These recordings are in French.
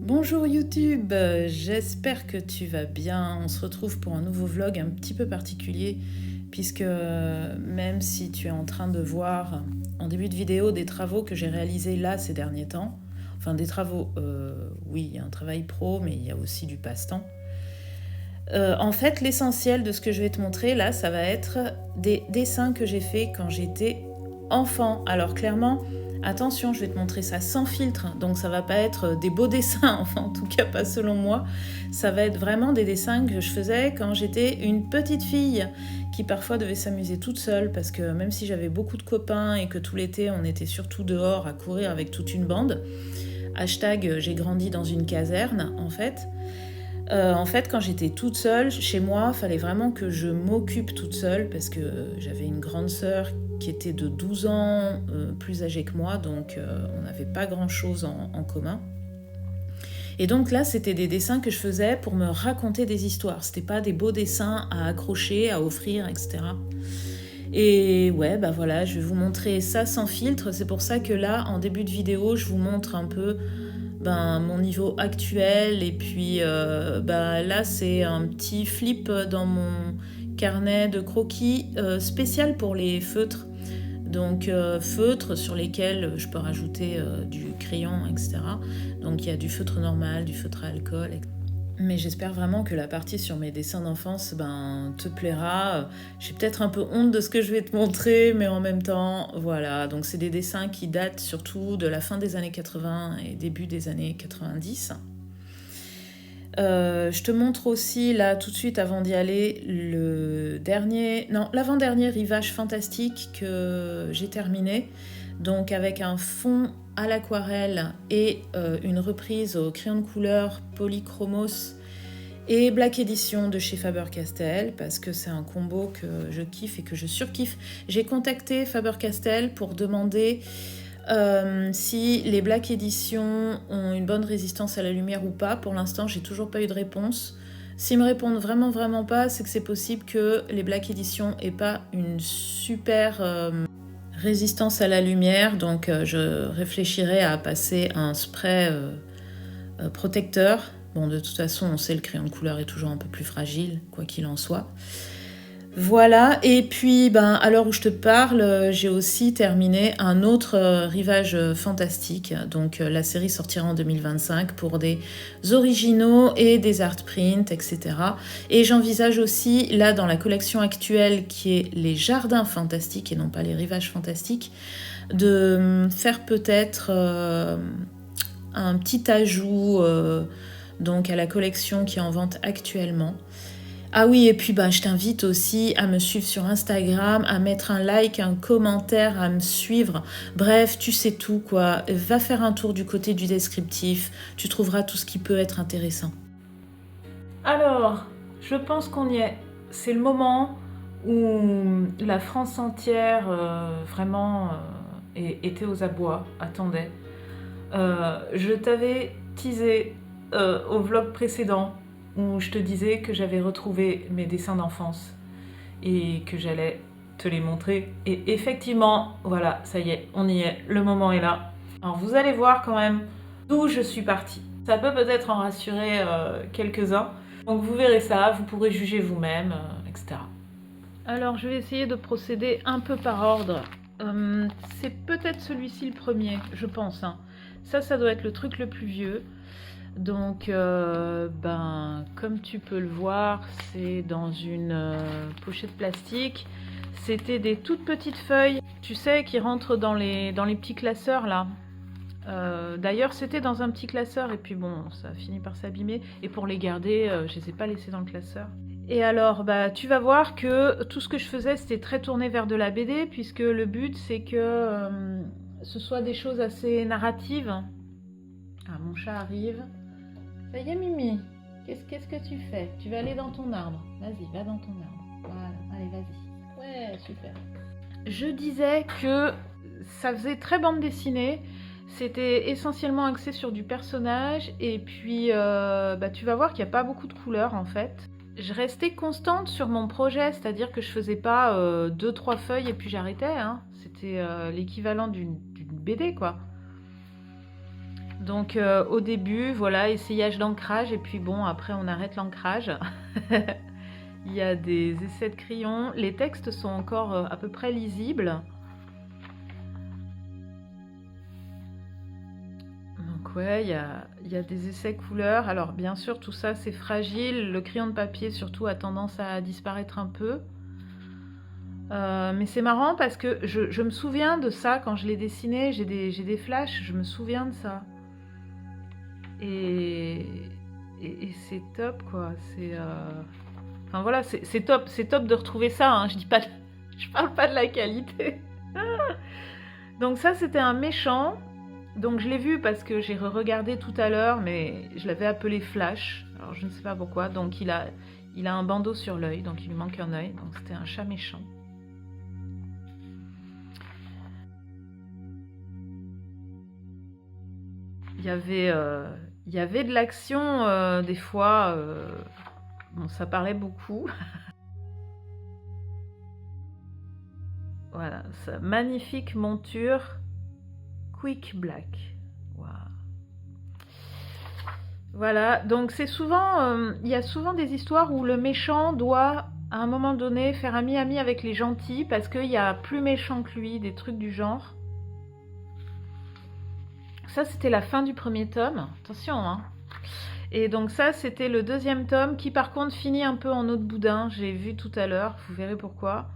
Bonjour YouTube, j'espère que tu vas bien. On se retrouve pour un nouveau vlog un petit peu particulier puisque même si tu es en train de voir en début de vidéo des travaux que j'ai réalisés là ces derniers temps, enfin des travaux, oui, il y a un travail pro mais il y a aussi du passe-temps. En fait, l'essentiel de ce que je vais te montrer là, ça va être des dessins que j'ai faits quand j'étais enfant. Alors clairement, attention, je vais te montrer ça sans filtre, donc ça va pas être des beaux dessins, enfin en tout cas pas selon moi. Ça va être vraiment des dessins que je faisais quand j'étais une petite fille qui parfois devait s'amuser toute seule parce que même si j'avais beaucoup de copains et que tout l'été on était surtout dehors à courir avec toute une bande, hashtag j'ai grandi dans une caserne en fait, quand j'étais toute seule, chez moi, il fallait vraiment que je m'occupe toute seule parce que j'avais une grande sœur qui était de 12 ans plus âgée que moi, donc on n'avait pas grand-chose en commun. Et donc là, c'était des dessins que je faisais pour me raconter des histoires. C'était pas des beaux dessins à accrocher, à offrir, etc. Et ouais, bah voilà, je vais vous montrer ça sans filtre. C'est pour ça que là, en début de vidéo, je vous montre un peu mon niveau actuel et puis là c'est un petit flip dans mon carnet de croquis spécial pour les feutres, donc feutres sur lesquels je peux rajouter du crayon, etc. Donc il y a du feutre normal, du feutre à alcool, etc. Mais j'espère vraiment que la partie sur mes dessins d'enfance te plaira. J'ai peut-être un peu honte de ce que je vais te montrer, mais en même temps, voilà. Donc c'est des dessins qui datent surtout de la fin des années 80 et début des années 90. Je te montre aussi, là, tout de suite, avant d'y aller, l'avant-dernier rivage fantastique que j'ai terminé. Donc avec un fond à l'aquarelle et une reprise au crayon de couleur Polychromos et Black Edition de chez Faber-Castell parce que c'est un combo que je kiffe et que je surkiffe. J'ai contacté Faber-Castell pour demander si les Black Edition ont une bonne résistance à la lumière ou pas. Pour l'instant, j'ai toujours pas eu de réponse. S'ils me répondent vraiment pas, c'est que c'est possible que les Black Edition aient pas une super résistance à la lumière, donc je réfléchirai à passer un spray protecteur. Bon, de toute façon, on sait le crayon de couleur est toujours un peu plus fragile, quoi qu'il en soit. Voilà, et puis à l'heure où je te parle, j'ai aussi terminé un autre rivage fantastique. Donc la série sortira en 2025 pour des originaux et des art prints, etc. Et j'envisage aussi, là dans la collection actuelle qui est les jardins fantastiques et non pas les rivages fantastiques, de faire peut-être un petit ajout donc à la collection qui est en vente actuellement. Ah oui, et puis je t'invite aussi à me suivre sur Instagram, à mettre un like, un commentaire, à me suivre. Bref, tu sais tout quoi. Va faire un tour du côté du descriptif, tu trouveras tout ce qui peut être intéressant. Alors, je pense qu'on y est. C'est le moment où la France entière était aux abois, attendait. Je t'avais teasé au vlog précédent où je te disais que j'avais retrouvé mes dessins d'enfance et que j'allais te les montrer. Et effectivement, voilà, ça y est, on y est, le moment est là. Alors vous allez voir quand même d'où je suis partie. Ça peut peut-être en rassurer quelques-uns. Donc vous verrez ça, vous pourrez juger vous-même, etc. Alors je vais essayer de procéder un peu par ordre. C'est peut-être celui-ci le premier, je pense. Hein. Ça doit être le truc le plus vieux. Donc, comme tu peux le voir, c'est dans une pochette plastique. C'était des toutes petites feuilles, tu sais, qui rentrent dans les petits classeurs là. D'ailleurs, c'était dans un petit classeur et puis bon, ça a fini par s'abîmer. Et pour les garder, je les ai pas laissés dans le classeur. Et alors, tu vas voir que tout ce que je faisais, c'était très tourné vers de la BD, puisque le but, c'est que ce soit des choses assez narratives. Ah, mon chat arrive. Ça y est, Mimi, qu'est-ce que tu fais? Tu vas aller dans ton arbre. Vas-y, va dans ton arbre. Voilà, allez, vas-y. Ouais, super. Je disais que ça faisait très bande dessinée. C'était essentiellement axé sur du personnage. Et puis, tu vas voir qu'il n'y a pas beaucoup de couleurs, en fait. Je restais constante sur mon projet, c'est-à-dire que je faisais pas 2-3 feuilles et puis j'arrêtais. Hein. C'était l'équivalent d'une BD, quoi. Donc au début, voilà, essayage d'ancrage et puis bon, après on arrête l'ancrage. Il y a des essais de crayon. Les textes sont encore à peu près lisibles. Donc ouais, il y a des essais couleurs. Alors bien sûr, tout ça c'est fragile. Le crayon de papier surtout a tendance à disparaître un peu. Mais c'est marrant parce que je me souviens de ça quand je l'ai dessiné. J'ai des flashs, je me souviens de ça. Et c'est top quoi. Enfin voilà, c'est top de retrouver ça. Hein. Je parle pas de la qualité. Donc ça c'était un méchant. Donc je l'ai vu parce que j'ai re-regardé tout à l'heure, mais je l'avais appelé Flash. Alors je ne sais pas pourquoi. Donc il a un bandeau sur l'œil, donc il lui manque un œil. Donc c'était un chat méchant. Il y avait de l'action des fois. Bon, ça parlait beaucoup. Voilà, magnifique monture Quick Black. Wow. Voilà, donc c'est souvent, il y a souvent des histoires où le méchant doit, à un moment donné, faire ami-ami avec les gentils parce qu'il y a plus méchant que lui, des trucs du genre. Ça, c'était la fin du premier tome. Attention, hein. Et donc ça, c'était le deuxième tome qui, par contre, finit un peu en eau de boudin. J'ai vu tout à l'heure, vous verrez pourquoi.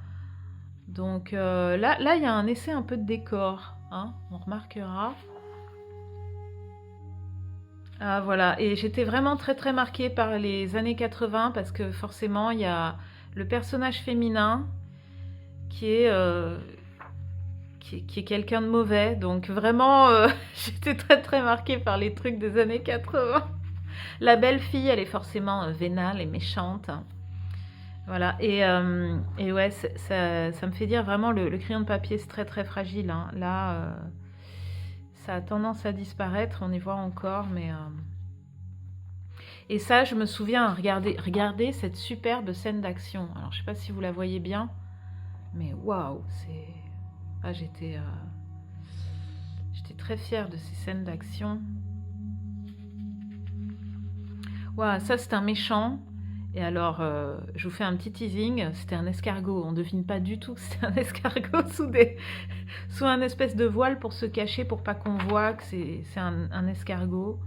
Donc là, il y a un essai un peu de décor, hein, on remarquera. Ah voilà, et j'étais vraiment très très marquée par les années 80 parce que forcément, il y a le personnage féminin qui est quelqu'un de mauvais. Donc vraiment, j'étais très très marquée par les trucs des années 80. La belle fille, elle est forcément vénale et méchante. Voilà, et ouais, ça me fait dire vraiment, le crayon de papier, c'est très très fragile. Hein. Là, ça a tendance à disparaître, on y voit encore, mais... Et ça, je me souviens, regardez cette superbe scène d'action. Alors, je sais pas si vous la voyez bien, mais waouh, c'est... Ah, j'étais très fière de ces scènes d'action. Waouh, ça c'est un méchant. Et alors, je vous fais un petit teasing, c'était un escargot. On ne devine pas du tout que c'était un escargot sous un espèce de voile pour se cacher, pour pas qu'on voit que c'est un escargot.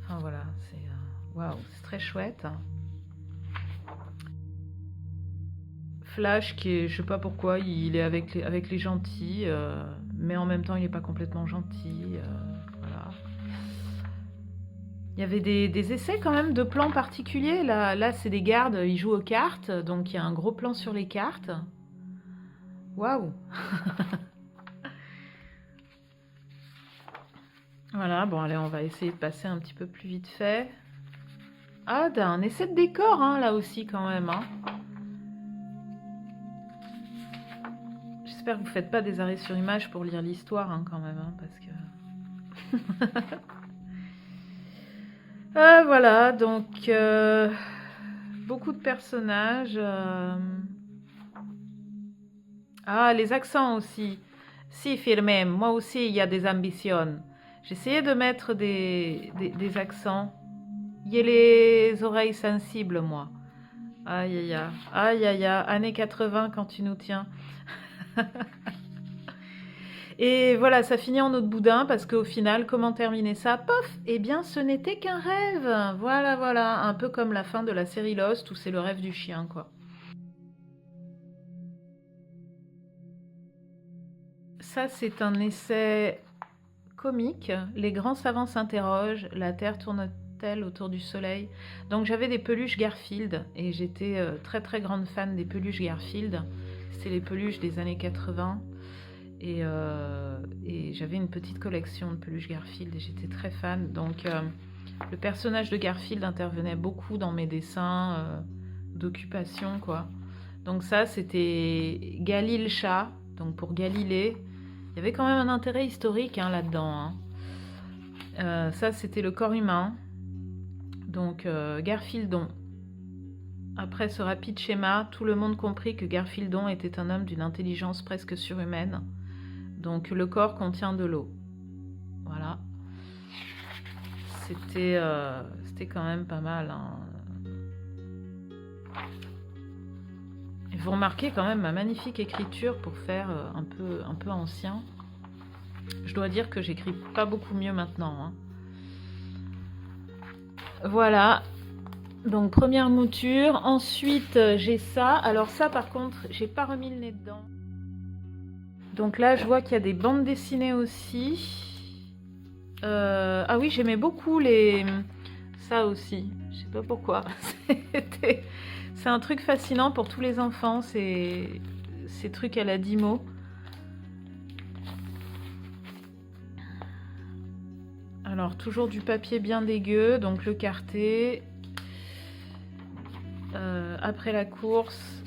Enfin voilà, waouh, c'est très chouette. Flash, qui est, je sais pas pourquoi, il est avec les gentils, mais en même temps, il n'est pas complètement gentil. Voilà. Il y avait des essais quand même de plans particuliers. Là c'est des gardes, ils jouent aux cartes, donc il y a un gros plan sur les cartes. Waouh. Voilà, bon allez, on va essayer de passer un petit peu plus vite fait. Ah, t'as un essai de décor, hein, là aussi quand même. Hein. J'espère que vous ne faites pas des arrêts sur image pour lire l'histoire, hein, quand même, hein, parce que... voilà, donc beaucoup de personnages. Ah, les accents aussi. Si, firme, moi aussi, il y a des ambitions. J'essayais de mettre des accents. J'ai les oreilles sensibles, moi. Aïe, aïe, aïe. Aïe, aïe, aïe. Années 80 quand tu nous tiens. Et voilà, ça finit en eau de boudin parce qu'au final, comment terminer ça? Pof! Eh bien, ce n'était qu'un rêve. Voilà, voilà. Un peu comme la fin de la série Lost où c'est le rêve du chien, quoi. Ça, c'est un essai comique. Les grands savants s'interrogent. La Terre tourne-t-elle autour du Soleil? Donc, j'avais des peluches Garfield et j'étais très, très grande fan des peluches Garfield. C'était les peluches des années 80. Et j'avais une petite collection de peluches Garfield et j'étais très fan. Donc le personnage de Garfield intervenait beaucoup dans mes dessins d'occupation, quoi. Donc ça, c'était Gali le chat, donc pour Galilée. Il y avait quand même un intérêt historique, hein, là-dedans. Hein. Ça, c'était le corps humain. Donc Garfieldon. Après ce rapide schéma, tout le monde comprit que Garfieldon était un homme d'une intelligence presque surhumaine. Donc le corps contient de l'eau. Voilà. c'était quand même pas mal. Hein. Et vous remarquez quand même ma magnifique écriture pour faire un peu ancien. Je dois dire que j'écris pas beaucoup mieux maintenant. Hein. Voilà. Donc première mouture. Ensuite j'ai ça. Alors ça par contre, j'ai pas remis le nez dedans. Donc là je vois qu'il y a des bandes dessinées aussi. Ah oui, j'aimais beaucoup ça aussi. Je sais pas pourquoi. C'est un truc fascinant pour tous les enfants, ces trucs à la Dimo. Alors, toujours du papier bien dégueu, donc le quartet. Après la course,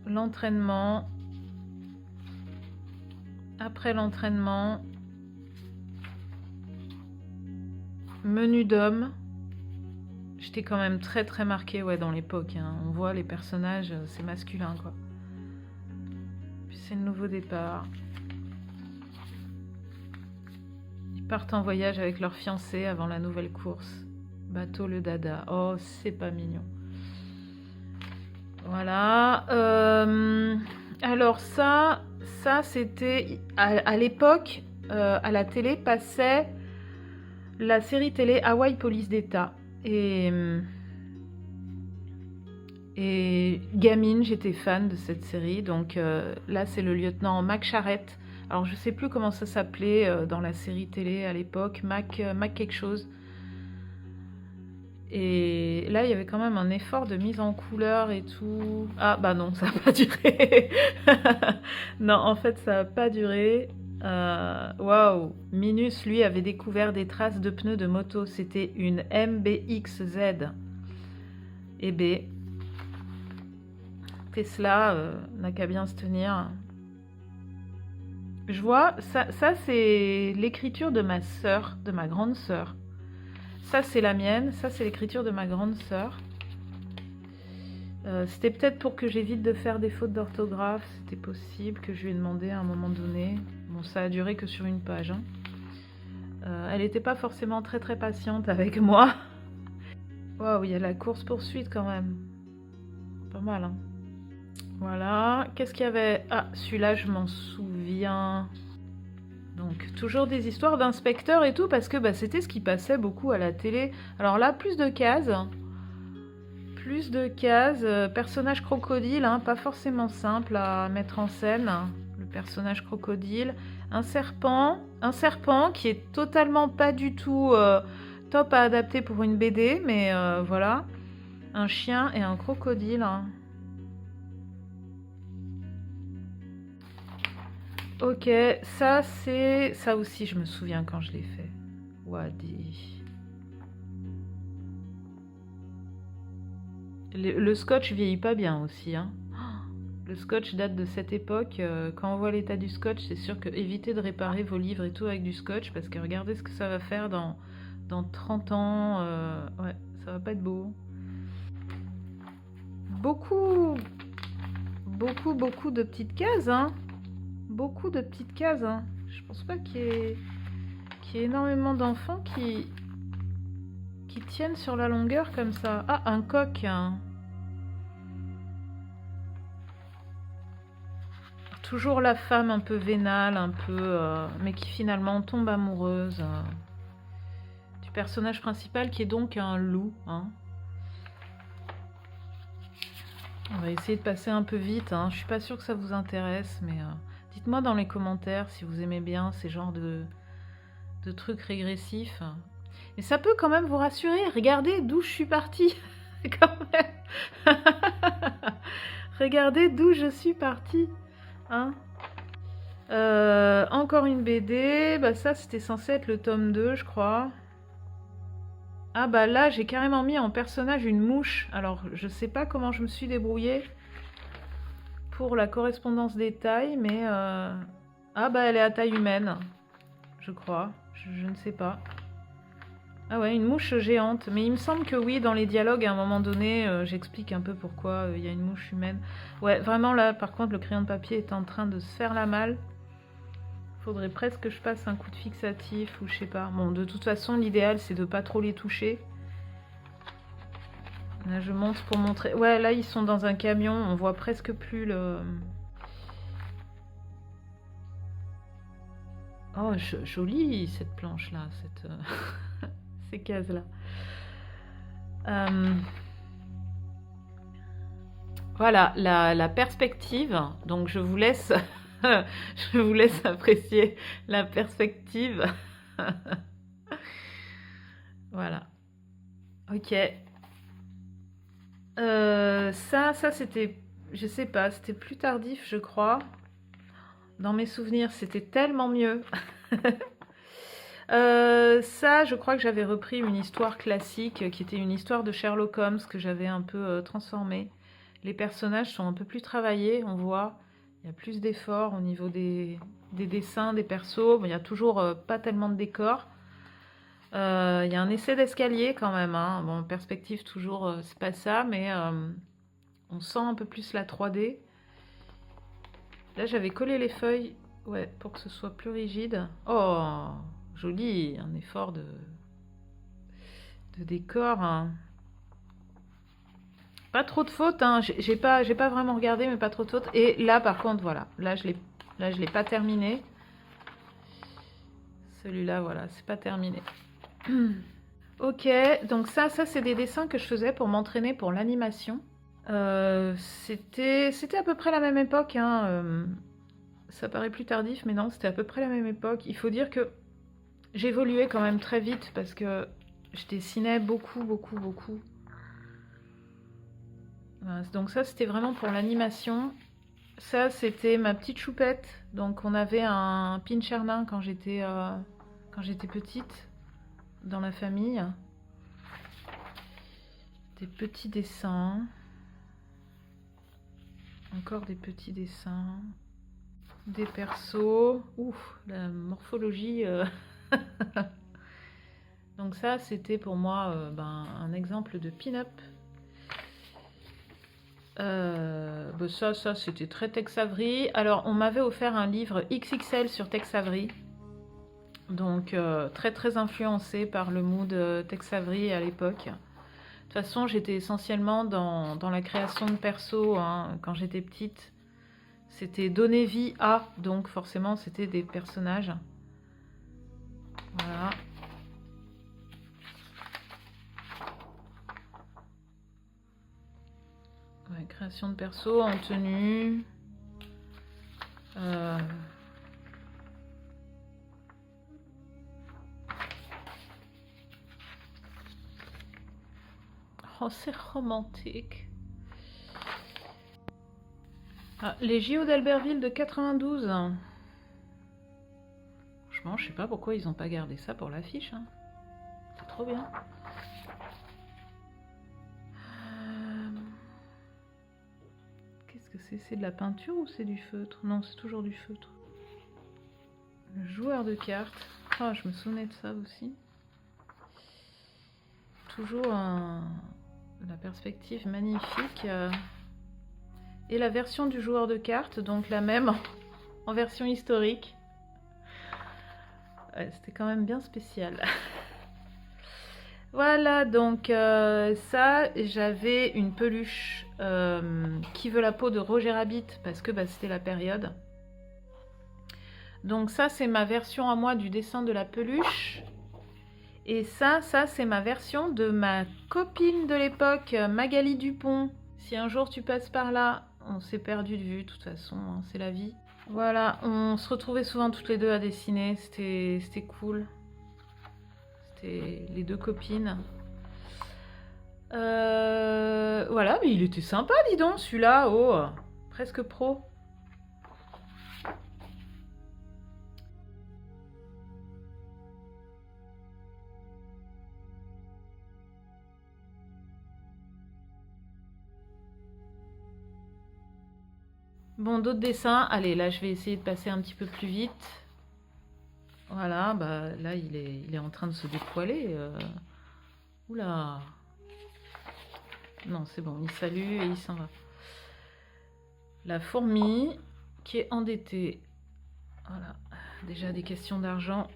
l'entraînement. Après l'entraînement, menu d'homme. J'étais quand même très très marquée dans l'époque. Hein. On voit les personnages, c'est masculin quoi. Puis c'est le nouveau départ. Ils partent en voyage avec leur fiancé avant la nouvelle course. Bateau le dada. Oh, c'est pas mignon. Voilà. Alors ça c'était à l'époque à la télé passait la série télé Hawaii Police d'État et gamine j'étais fan de cette série donc là c'est le lieutenant Mac Charrette. Alors je sais plus comment ça s'appelait dans la série télé à l'époque, Mac quelque chose. Et là, il y avait quand même un effort de mise en couleur et tout. Ah, bah non, ça n'a pas duré. Non, en fait, ça n'a pas duré. Waouh. Minus, lui, avait découvert des traces de pneus de moto. C'était une MBXZ. Et B. Tesla n'a qu'à bien se tenir. Je vois, ça c'est l'écriture de ma sœur, de ma grande sœur. Ça, c'est la mienne. Ça, c'est l'écriture de ma grande sœur. C'était peut-être pour que j'évite de faire des fautes d'orthographe. C'était possible que je lui ai demandé à un moment donné. Bon, ça a duré que sur une page. Hein. Elle n'était pas forcément très très patiente avec moi. Waouh, il y a la course-poursuite quand même. Pas mal, hein. Voilà. Qu'est-ce qu'il y avait? Ah, celui-là, je m'en souviens. Donc, toujours des histoires d'inspecteurs et tout, parce que c'était ce qui passait beaucoup à la télé. Alors là, plus de cases. Plus de cases. Personnage crocodile, hein, pas forcément simple à mettre en scène. Le personnage crocodile. Un serpent qui est totalement pas du tout top à adapter pour une BD, mais voilà. Un chien et un crocodile. Hein. Ok, ça c'est... Ça aussi je me souviens quand je l'ai fait. Wadi. Le scotch vieillit pas bien aussi. Hein. Le scotch date de cette époque. Quand on voit l'état du scotch, c'est sûr que évitez de réparer vos livres et tout avec du scotch, parce que regardez ce que ça va faire dans 30 ans. Ouais, ça va pas être beau. Beaucoup de petites cases, hein. Beaucoup de petites cases. Hein. Je pense pas qu'il y ait énormément d'enfants qui tiennent sur la longueur comme ça. Ah, un coq. Hein. Toujours la femme un peu vénale, un peu, mais qui finalement tombe amoureuse du personnage principal qui est donc un loup. Hein. On va essayer de passer un peu vite. Hein. Je suis pas sûre que ça vous intéresse, mais... dites-moi dans les commentaires si vous aimez bien ces genres de trucs régressifs. Et ça peut quand même vous rassurer. Regardez d'où je suis partie. Quand même. Regardez d'où je suis partie. Hein. Encore une BD. Ça, c'était censé être le tome 2, je crois. Ah là, j'ai carrément mis en personnage une mouche. Alors, je sais pas comment je me suis débrouillée pour la correspondance des tailles, mais... elle est à taille humaine, je crois. Je ne sais pas. Ah ouais, une mouche géante. Mais il me semble que oui, dans les dialogues, à un moment donné, j'explique un peu pourquoi il y a une mouche humaine. Ouais, vraiment là, par contre, le crayon de papier est en train de se faire la malle. Faudrait presque que je passe un coup de fixatif ou je sais pas. Bon, de toute façon, l'idéal, c'est de pas trop les toucher. Là, je monte pour montrer. Ouais, là, ils sont dans un camion. On voit presque plus le... Oh, jolie, cette planche-là, ces cases-là. Voilà, la perspective. Donc, je vous laisse... je vous laisse apprécier la perspective. Voilà. Ok. Ça c'était... Je sais pas, c'était plus tardif, je crois. Dans mes souvenirs, c'était tellement mieux. Ça, je crois que j'avais repris une histoire classique qui était une histoire de Sherlock Holmes que j'avais un peu transformée. Les personnages sont un peu plus travaillés, on voit. Il y a plus d'efforts au niveau des dessins, des persos. Bon, il n'y a toujours pas tellement de décors. Il y a un essai d'escalier quand même. Hein. Bon, perspective, toujours, c'est pas ça, mais on sent un peu plus la 3D. Là, j'avais collé les feuilles ouais, pour que ce soit plus rigide. Oh, joli, un effort de décor. Hein. Pas trop de fautes, hein. J'ai pas vraiment regardé, mais pas trop de fautes. Et là, par contre, voilà, là, je l'ai pas terminé. Celui-là, voilà, c'est pas terminé. Ok, donc ça c'est des dessins que je faisais pour m'entraîner pour l'animation. C'était à peu près la même époque, hein. Ça paraît plus tardif, mais non, c'était à peu près la même époque. Il faut dire que j'évoluais quand même très vite parce que je dessinais beaucoup. Voilà, donc ça, c'était vraiment pour l'animation. Ça, c'était ma petite choupette. Donc on avait un pincher nain quand j'étais petite dans la famille. Des petits dessins. Encore des petits dessins. Des persos. Ouf, la morphologie. Donc ça, c'était pour moi un exemple de pin-up. Ça c'était très Tex Avery. Alors, on m'avait offert un livre XXL sur Tex Avery. Donc, très influencé par le mood Tex Avery à l'époque. De toute façon, j'étais essentiellement dans la création de persos hein, quand j'étais petite. C'était donner vie à, donc forcément, c'était des personnages. Voilà. Ouais, création de perso en tenue. Oh, c'est romantique. Ah, les JO d'Albertville de 92. Franchement, je sais pas pourquoi ils ont pas gardé ça pour l'affiche. Hein. C'est trop bien. Qu'est-ce que c'est? C'est de la peinture ou c'est du feutre? Non, c'est toujours du feutre. Le joueur de cartes. Ah, je me souvenais de ça aussi. Toujours la perspective magnifique. Et la version du joueur de cartes, donc la même en version historique. Ouais, c'était quand même bien spécial. Voilà, donc ça, j'avais une peluche qui veut la peau de Roger Rabbit parce que c'était la période. Donc ça, c'est ma version à moi du dessin de la peluche. Et ça c'est ma version de ma copine de l'époque, Magali Dupont. Si un jour tu passes par là, on s'est perdu de vue, de toute façon, hein, c'est la vie. Voilà, on se retrouvait souvent toutes les deux à dessiner, c'était cool. C'était les deux copines. Voilà, mais il était sympa, dis donc, celui-là, oh, presque pro. Bon, d'autres dessins. Allez, là, je vais essayer de passer un petit peu plus vite. Voilà, là, il est en train de se dépoiler. Oula. Non, c'est bon, il salue et il s'en va. La fourmi qui est endettée. Voilà. déjà des questions d'argent.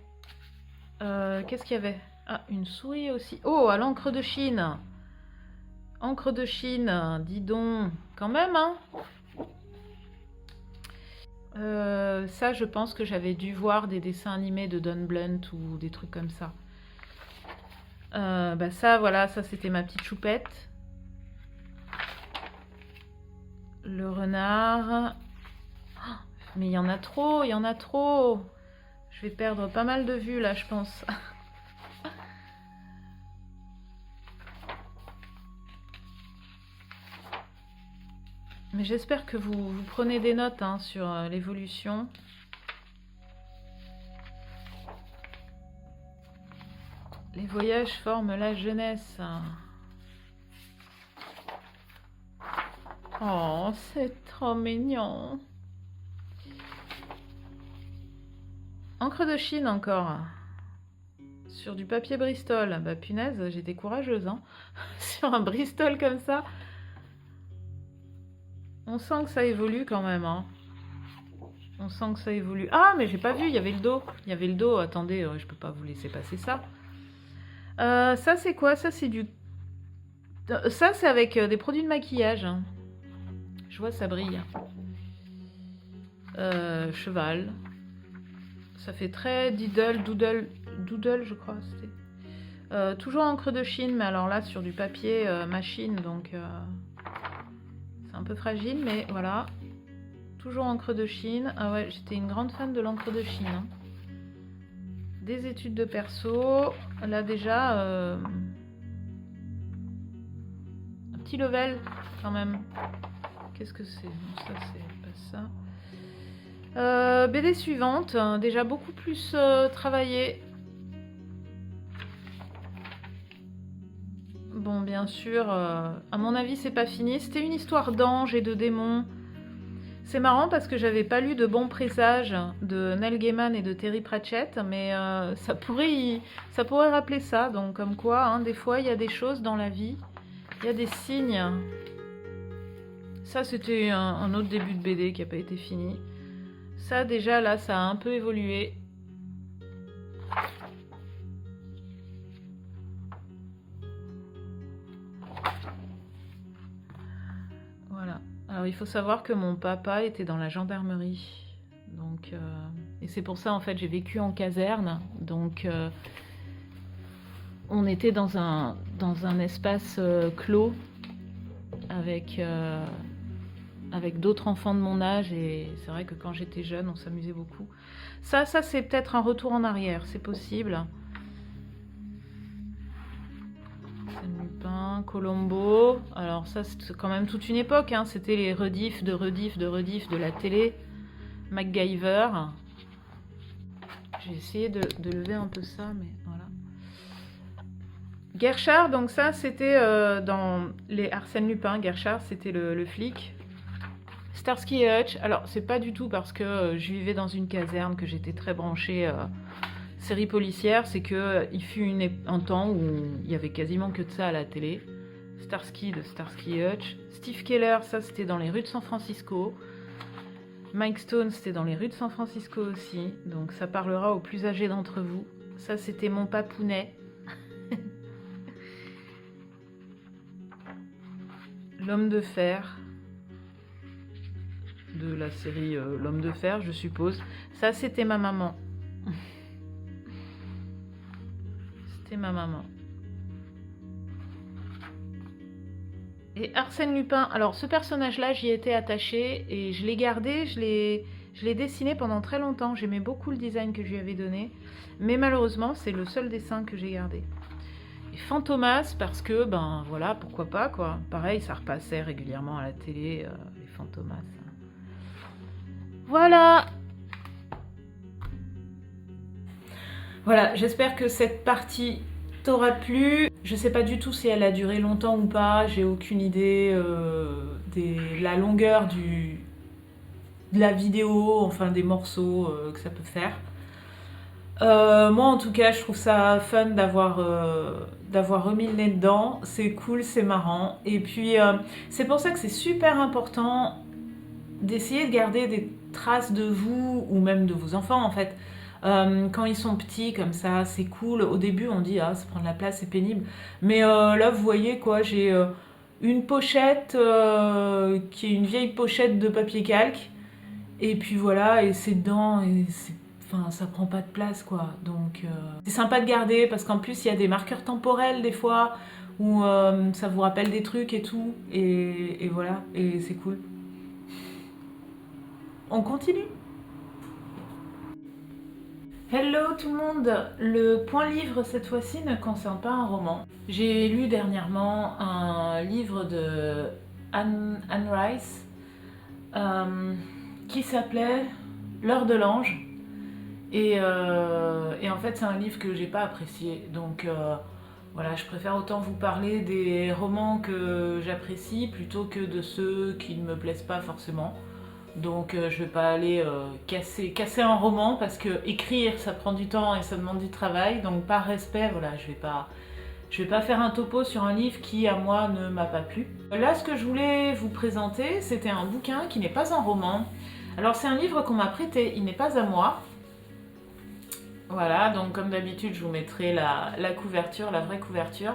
Qu'est-ce qu'il y avait? Ah, une souris aussi. Oh, à l'encre de Chine. Encre de Chine, dis donc. Quand même, hein. Ça, je pense que j'avais dû voir des dessins animés de Don Blunt ou des trucs comme ça. Bah ça, voilà, ça c'était ma petite choupette. Le renard. Oh, mais il y en a trop, il y en a trop. Je vais perdre pas mal de vues là, je pense. Mais j'espère que vous prenez des notes hein, sur l'évolution. Les voyages forment la jeunesse. Oh, c'est trop mignon. Encre de Chine encore. Sur du papier Bristol. Bah punaise, j'étais courageuse. Hein. Sur un Bristol comme ça. On sent que ça évolue quand même. Hein. On sent que ça évolue. Ah, mais j'ai pas vu, il y avait le dos. Il y avait le dos. Attendez, je peux pas vous laisser passer ça. Ça, c'est quoi? Ça, c'est du... Ça, c'est avec des produits de maquillage. Hein. Je vois, ça brille. Cheval. Ça fait très doodle, je crois. C'était. Toujours encre de Chine, mais alors là, sur du papier machine, donc... c'est un peu fragile, mais voilà. Toujours encre de Chine. Ah ouais, j'étais une grande fan de l'encre de Chine. Hein. Des études de perso. Là déjà, un petit level quand même. Qu'est-ce que c'est? Non, ça c'est pas ça. BD suivante. Déjà beaucoup plus travaillée. Bon, bien sûr, à mon avis, c'est pas fini. C'était une histoire d'anges et de démons. C'est marrant parce que j'avais pas lu de bons présages de Neil Gaiman et de Terry Pratchett, mais ça pourrait rappeler ça. Donc, comme quoi, hein, des fois, il y a des choses dans la vie, il y a des signes. Ça, c'était un autre début de BD qui n'a pas été fini. Ça, déjà, là, ça a un peu évolué. Voilà. Alors, il faut savoir que mon papa était dans la gendarmerie. Donc, et c'est pour ça, en fait, j'ai vécu en caserne. Donc, on était dans un espace clos avec d'autres enfants de mon âge. Et c'est vrai que quand j'étais jeune, on s'amusait beaucoup. Ça c'est peut-être un retour en arrière. C'est possible. Lupin, Colombo. Alors ça, c'est quand même toute une époque. Hein. C'était les rediffs de la télé. MacGyver. J'ai essayé de lever un peu ça, mais voilà. Gershard, donc ça, c'était dans les Arsène Lupin. Gershard, c'était le flic. Starsky et Hutch. Alors, c'est pas du tout parce que je vivais dans une caserne que j'étais très branchée... série policière, c'est que il fut un temps où il y avait quasiment que de ça à la télé. Starsky de Starsky et Hutch. Steve Keller, ça c'était dans les rues de San Francisco. Mike Stone, c'était dans les rues de San Francisco aussi. Donc ça parlera aux plus âgés d'entre vous. Ça c'était mon papounet. L'homme de fer. De la série L'homme de fer, je suppose. Ça c'était ma maman. Ma maman. Et Arsène Lupin, alors ce personnage-là, j'y étais attachée et je l'ai gardé, je l'ai dessiné pendant très longtemps. J'aimais beaucoup le design que je lui avais donné, mais malheureusement, c'est le seul dessin que j'ai gardé. Et Fantomas, parce que, ben voilà, pourquoi pas, quoi. Pareil, ça repassait régulièrement à la télé, les Fantomas. Voilà! Voilà, j'espère que cette partie t'aura plu. Je sais pas du tout si elle a duré longtemps ou pas, j'ai aucune idée de la longueur de la vidéo, enfin des morceaux que ça peut faire. Moi en tout cas, je trouve ça fun d'avoir remis le nez dedans, c'est cool, c'est marrant. Et puis c'est pour ça que c'est super important d'essayer de garder des traces de vous, ou même de vos enfants en fait. Quand ils sont petits comme ça, c'est cool. Au début, on dit ah ça prend de la place, c'est pénible. Mais là, vous voyez quoi, j'ai une pochette qui est une vieille pochette de papier calque. Et puis voilà, et c'est dedans, et c'est, enfin, ça prend pas de place quoi. Donc c'est sympa de garder parce qu'en plus il y a des marqueurs temporels des fois où ça vous rappelle des trucs et tout. Et voilà, et c'est cool. On continue. Hello tout le monde. Le point livre cette fois-ci ne concerne pas un roman. J'ai lu dernièrement un livre de Anne Rice qui s'appelait L'heure de l'ange. Et en fait, c'est un livre que j'ai pas apprécié. Donc voilà, je préfère autant vous parler des romans que j'apprécie plutôt que de ceux qui ne me plaisent pas forcément. Donc je vais pas aller casser un roman parce que écrire ça prend du temps et ça demande du travail. Donc par respect, voilà, je vais pas faire un topo sur un livre qui à moi ne m'a pas plu. Là, ce que je voulais vous présenter, c'était un bouquin qui n'est pas un roman. Alors c'est un livre qu'on m'a prêté, il n'est pas à moi. Voilà, donc comme d'habitude, je vous mettrai la couverture, la vraie couverture.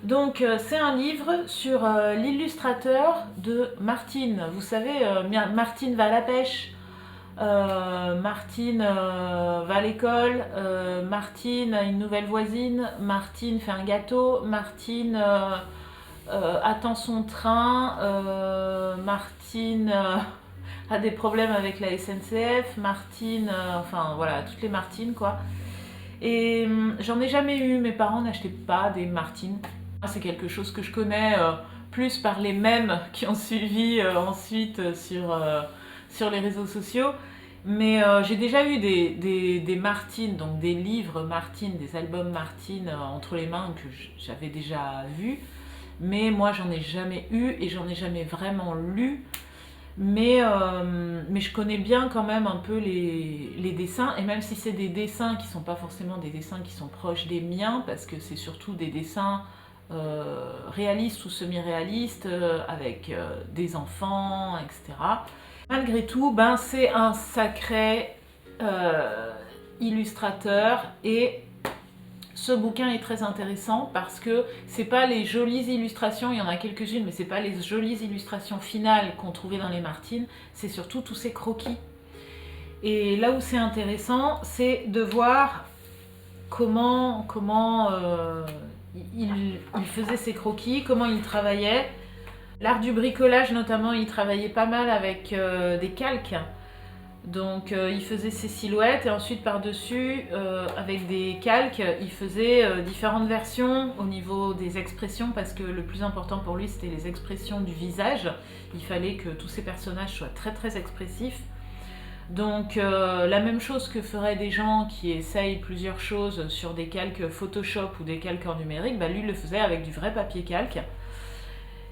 Donc c'est un livre sur l'illustrateur de Martine. Vous savez, Martine va à la pêche, Martine va à l'école, Martine a une nouvelle voisine, Martine fait un gâteau, Martine attend son train, Martine a des problèmes avec la SNCF, Martine, enfin voilà, toutes les Martines quoi. Et j'en ai jamais eu, mes parents n'achetaient pas des Martines. C'est quelque chose que je connais plus par les mèmes qui ont suivi ensuite sur les réseaux sociaux. Mais j'ai déjà eu des Martines, donc des livres Martine, des albums Martine entre les mains que j'avais déjà vus. Mais moi j'en ai jamais eu et j'en ai jamais vraiment lu. Mais je connais bien quand même un peu les dessins, et même si c'est des dessins qui sont pas forcément des dessins qui sont proches des miens, parce que c'est surtout des dessins réalistes ou semi-réalistes, avec des enfants, etc. Malgré tout, ben, c'est un sacré illustrateur, et ce bouquin est très intéressant parce que c'est pas les jolies illustrations, il y en a quelques-unes, mais c'est pas les jolies illustrations finales qu'on trouvait dans les Martines, c'est surtout tous ces croquis. Et là où c'est intéressant, c'est de voir comment il faisait ses croquis, comment il travaillait. L'art du bricolage notamment, il travaillait pas mal avec des calques. Donc il faisait ses silhouettes et ensuite par-dessus, avec des calques, il faisait différentes versions au niveau des expressions, parce que le plus important pour lui c'était les expressions du visage. Il fallait que tous ces personnages soient très très expressifs. Donc la même chose que feraient des gens qui essayent plusieurs choses sur des calques Photoshop ou des calques en numérique, bah lui il le faisait avec du vrai papier calque.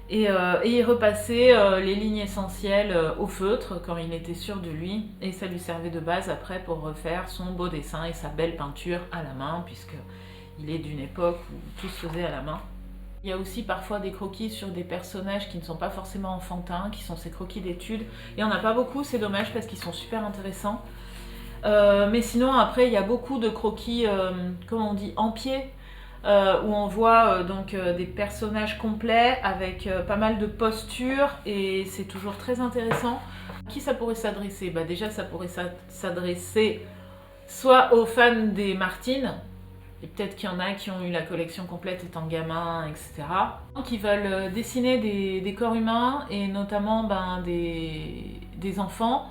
Et il repassait les lignes essentielles au feutre quand il était sûr de lui, et ça lui servait de base après pour refaire son beau dessin et sa belle peinture à la main, puisqu'il est d'une époque où tout se faisait à la main. Il y a aussi parfois des croquis sur des personnages qui ne sont pas forcément enfantins, qui sont ces croquis d'études. Il n'y en a pas beaucoup, c'est dommage parce qu'ils sont super intéressants. Mais sinon après il y a beaucoup de croquis, comment on dit, en pied, où on voit des personnages complets avec pas mal de postures, et c'est toujours très intéressant. À qui ça pourrait s'adresser? Bah déjà ça pourrait s'adresser soit aux fans des Martines, et peut-être qu'il y en a qui ont eu la collection complète étant gamin, etc. Qui veulent dessiner des corps humains, et notamment des enfants,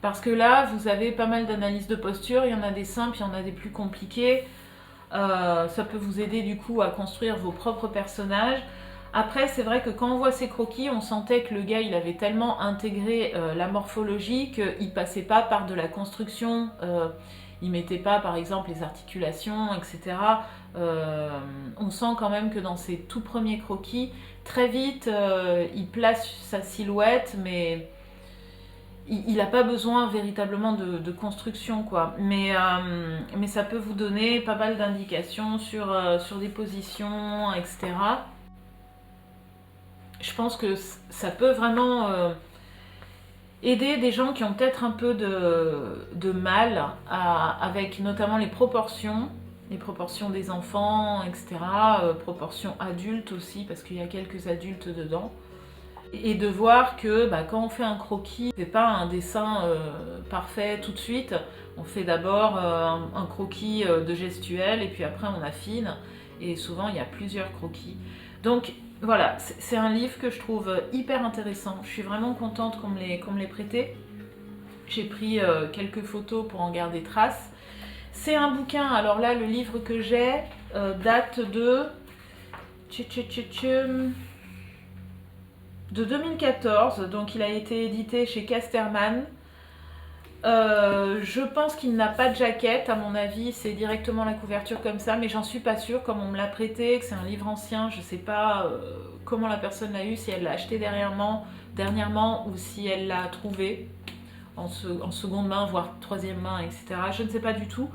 parce que là vous avez pas mal d'analyses de posture, il y en a des simples, il y en a des plus compliquées. Ça peut vous aider du coup à construire vos propres personnages. Après c'est vrai que quand on voit ces croquis, on sentait que le gars il avait tellement intégré la morphologie qu'il passait pas par de la construction, il mettait pas par exemple les articulations, etc. On sent quand même que dans ses tout premiers croquis, très vite il place sa silhouette, mais il n'a pas besoin véritablement de construction, quoi. Mais ça peut vous donner pas mal d'indications sur des positions, etc. Je pense que ça peut vraiment aider des gens qui ont peut-être un peu de mal avec notamment les proportions des enfants, etc., proportions adultes aussi, parce qu'il y a quelques adultes dedans. Et de voir que quand on fait un croquis, c'est pas un dessin parfait tout de suite. On fait d'abord un croquis de gestuelle et puis après on affine. Et souvent il y a plusieurs croquis. Donc voilà, c'est un livre que je trouve hyper intéressant. Je suis vraiment contente qu'on me l'ait prêté. J'ai pris quelques photos pour en garder trace. C'est un bouquin, alors là le livre que j'ai date de 2014, donc il a été édité chez Casterman. Je pense qu'il n'a pas de jaquette, à mon avis, c'est directement la couverture comme ça, mais j'en suis pas sûre, comme on me l'a prêté, que c'est un livre ancien, je sais pas comment la personne l'a eu, si elle l'a acheté dernièrement ou si elle l'a trouvé en seconde main, voire troisième main, etc. Je ne sais pas du tout.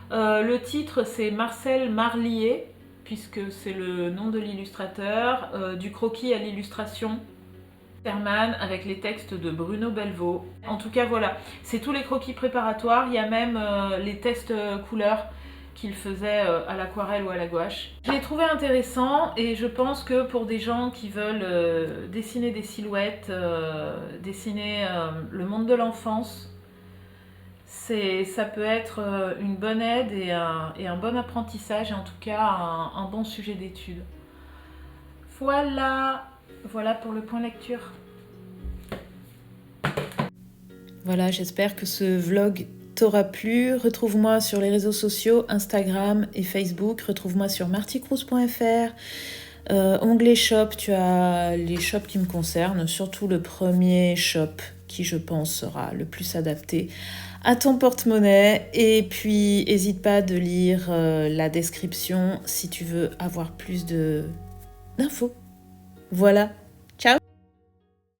Le titre, c'est Marcel Marlier, puisque c'est le nom de l'illustrateur, du croquis à l'illustration, Casterman, avec les textes de Bruno Belvaux. En tout cas, voilà, c'est tous les croquis préparatoires, il y a même les tests couleurs qu'il faisait à l'aquarelle ou à la gouache. Je l'ai trouvé intéressant et je pense que pour des gens qui veulent dessiner des silhouettes, dessiner le monde de l'enfance, ça peut être une bonne aide et un bon apprentissage, et en tout cas un bon sujet d'étude. Voilà pour le point lecture. Voilà, j'espère que ce vlog t'aura plu. Retrouve-moi sur les réseaux sociaux, Instagram et Facebook. Retrouve-moi sur martycruz.fr. Onglet shop, tu as les shops qui me concernent, surtout le premier shop qui, je pense, sera le plus adapté à ton porte-monnaie. Et puis, n'hésite pas de lire la description si tu veux avoir plus d'infos. Voilà.